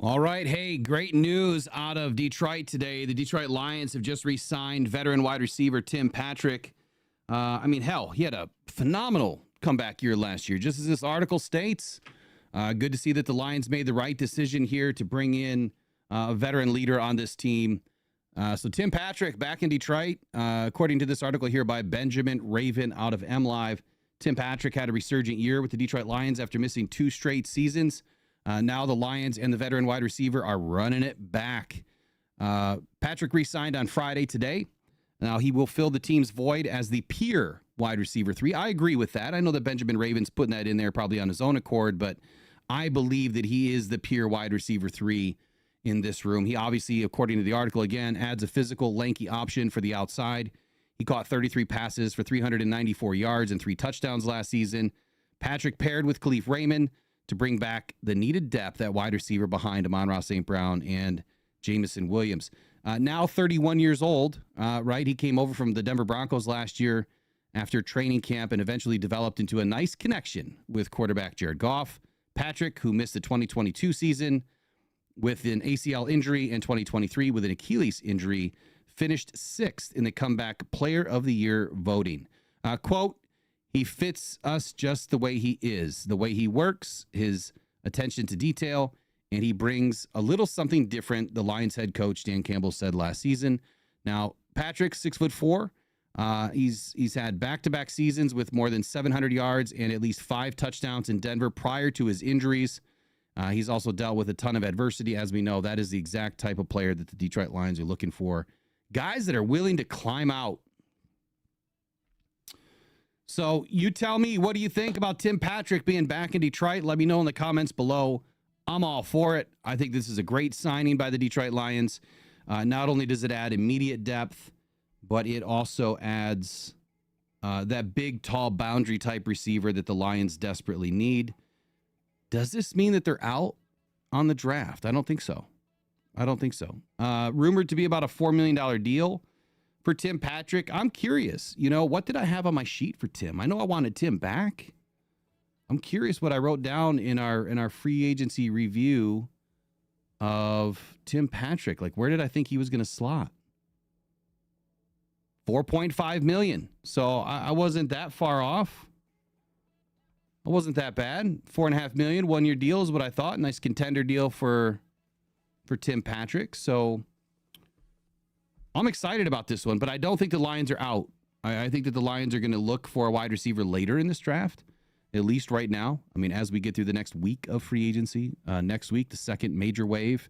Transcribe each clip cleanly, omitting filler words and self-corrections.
All right. Hey, great news out of Detroit today. The Detroit Lions have just re-signed veteran wide receiver Tim Patrick. Hell, he had a phenomenal comeback year last year, just as this article states. Good to see that the Lions made the right decision here to bring in a veteran leader on this team. So Tim Patrick back in Detroit, according to this article here by Benjamin Raven out of MLive. Tim Patrick had a resurgent year with the Detroit Lions after missing 2 straight seasons. Now the Lions and the veteran wide receiver are running it back. Patrick re-signed on Friday today. Now he will fill the team's void as the peer wide receiver 3. I agree with that. I know that Benjamin Raven's putting that in there probably on his own accord, but I believe that he is the peer wide receiver 3 in this room. He obviously, according to the article again, adds a physical, lanky option for the outside. He caught 33 passes for 394 yards and 3 touchdowns last season. Patrick paired with Khalif Raymond to bring back the needed depth at wide receiver behind Amon-Ra St. Brown and Jameson Williams. Now 31 years old, right? He came over from the Denver Broncos last year after training camp and eventually developed into a nice connection with quarterback Jared Goff. Patrick, who missed the 2022 season with an ACL injury and 2023 with an Achilles injury, finished 6th in the comeback player of the year voting. Quote, "He fits us just the way he is, the way he works, his attention to detail, and he brings a little something different," the Lions head coach Dan Campbell said last season. Now, Patrick, 6'4". He's had back-to-back seasons with more than 700 yards and at least 5 touchdowns in Denver prior to his injuries. He's also dealt with a ton of adversity. As we know, that is the exact type of player that the Detroit Lions are looking for. Guys that are willing to climb out. So you tell me, what do you think about Tim Patrick being back in Detroit? Let me know in the comments below. I'm all for it. I think this is a great signing by the Detroit Lions. Not only does it add immediate depth, but it also adds that big, tall, boundary type receiver that the Lions desperately need. Does this mean that they're out on the draft? I don't think so. Rumored to be about a $4 million deal for Tim Patrick. I'm curious, what did I have on my sheet for Tim? I know I wanted Tim back. I'm curious what I wrote down in our free agency review of Tim Patrick. Like, where did I think he was going to slot? 4.5 million. So I wasn't that far off. I wasn't that bad. 4.5 million, 1-year deal is what I thought. Nice contender deal for Tim Patrick. So I'm excited about this one, but I don't think the Lions are out. I think that the Lions are going to look for a wide receiver later in this draft, at least right now. I mean, as we get through the next week of free agency, next week, the second major wave,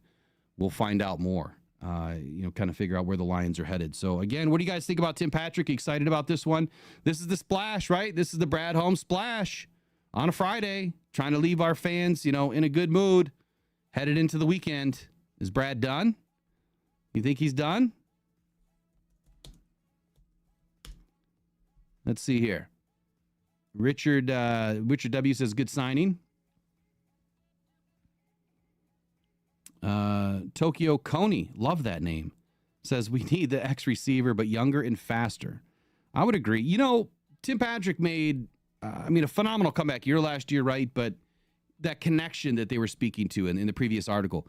we'll find out more, kind of figure out where the Lions are headed. So again, what do you guys think about Tim Patrick? Excited about this one? This is the splash, right? This is the Brad Holmes splash on a Friday, trying to leave our fans, in a good mood, headed into the weekend. Is Brad done? You think he's done? Let's see here. Richard W says good signing. Tokyo Coney, love that name, says we need the X receiver, but younger and faster. I would agree. Tim Patrick made, a phenomenal comeback year last year, right? But that connection that they were speaking to in the previous article,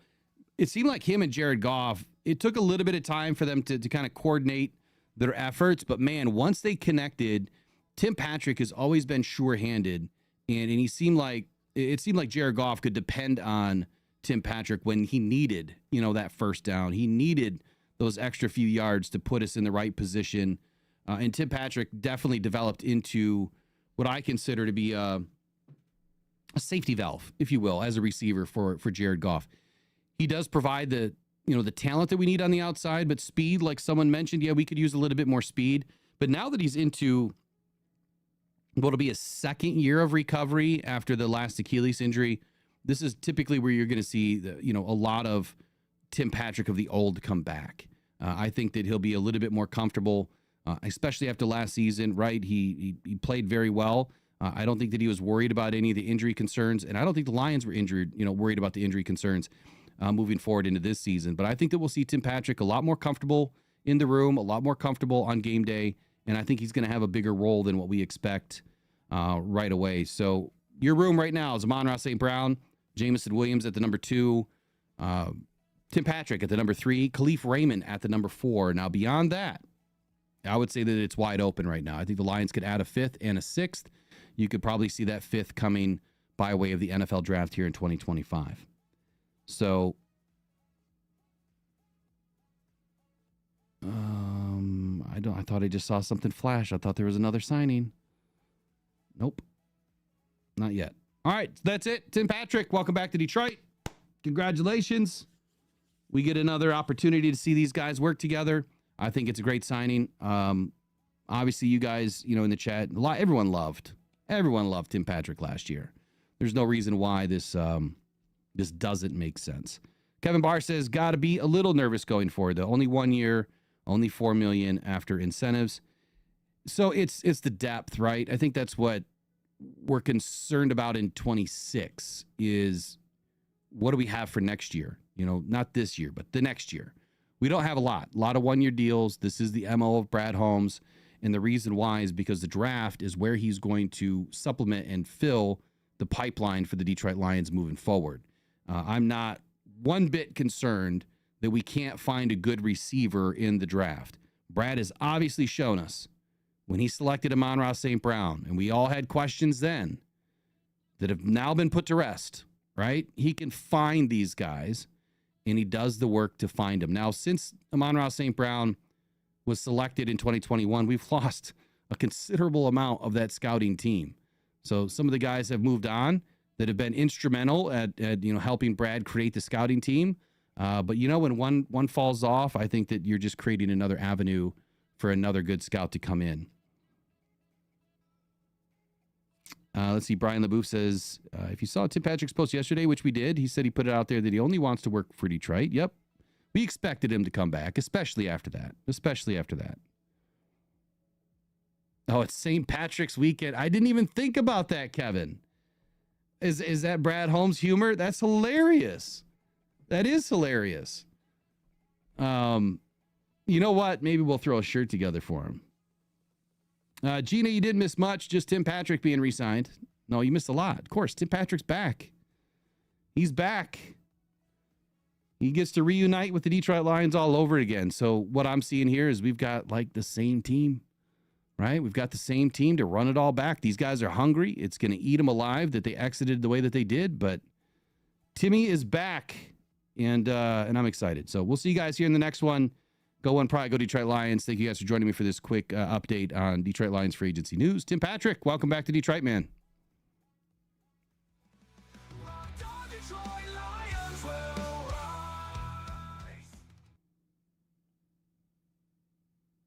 it seemed like him and Jared Goff, it took a little bit of time for them to kind of coordinate their efforts. But, man, once they connected, Tim Patrick has always been sure-handed. And it seemed like Jared Goff could depend on Tim Patrick when he needed, that first down. He needed those extra few yards to put us in the right position. And Tim Patrick definitely developed into what I consider to be a safety valve, if you will, as a receiver for Jared Goff. He does provide the talent that we need on the outside, but speed, like someone mentioned, we could use a little bit more speed. But now that he's into what'll be a second year of recovery after the last Achilles injury, this is typically where you're going to see a lot of Tim Patrick of the old come back. I think that he'll be a little bit more comfortable, especially after last season, right? He played very well. I don't think that he was worried about any of the injury concerns, and I don't think the Lions were worried about the injury concerns moving forward into this season. But I think that we'll see Tim Patrick a lot more comfortable in the room, a lot more comfortable on game day, and I think he's going to have a bigger role than what we expect right away. So your room right now is Amon-Ra St. Brown, Jameson Williams at the number 2, Tim Patrick at the number 3, Khalif Raymond at the number 4. Now, beyond that, I would say that it's wide open right now. I think the Lions could add a 5th and a 6th. You could probably see that 5th coming by way of the NFL draft here in 2025. So, I thought I just saw something flash. I thought there was another signing. Nope. Not yet. All right, that's it. Tim Patrick, welcome back to Detroit. Congratulations. We get another opportunity to see these guys work together. I think it's a great signing. Obviously, you guys, in the chat, everyone loved Tim Patrick last year. There's no reason why this doesn't make sense. Kevin Barr says, got to be a little nervous going forward, though. Only 1 year, only $4 million after incentives. So it's the depth, right? I think that's what we're concerned about in 26 is what do we have for next year? Not this year, but the next year. We don't have a lot of 1-year deals. This is the MO of Brad Holmes. And the reason why is because the draft is where he's going to supplement and fill the pipeline for the Detroit Lions moving forward. I'm not one bit concerned that we can't find a good receiver in the draft. Brad has obviously shown us when he selected Amon-Ra St. Brown, and we all had questions then that have now been put to rest, right? He can find these guys, and he does the work to find them. Now, since Amon-Ra St. Brown was selected in 2021, we've lost a considerable amount of that scouting team. So some of the guys have moved on that have been instrumental at helping Brad create the scouting team. But when one falls off, I think that you're just creating another avenue for another good scout to come in. Let's see. Brian LaBouffe says, if you saw Tim Patrick's post yesterday, which we did, he said he put it out there that he only wants to work for Detroit. Yep. We expected him to come back, especially after that. Oh, it's St. Patrick's weekend. I didn't even think about that, Kevin. Is that Brad Holmes humor? That's hilarious. That is hilarious. You know what? Maybe we'll throw a shirt together for him. Gina, you didn't miss much. Just Tim Patrick being re-signed. No, you missed a lot. Of course, Tim Patrick's back. He's back. He gets to reunite with the Detroit Lions all over again. So what I'm seeing here is we've got like the same team, right? We've got the same team to run it all back. These guys are hungry. It's going to eat them alive that they exited the way that they did. But Timmy is back, and I'm excited. So we'll see you guys here in the next one. Go Detroit Lions. Thank you guys for joining me for this quick update on Detroit Lions free agency news. Tim Patrick, welcome back to Detroit, man.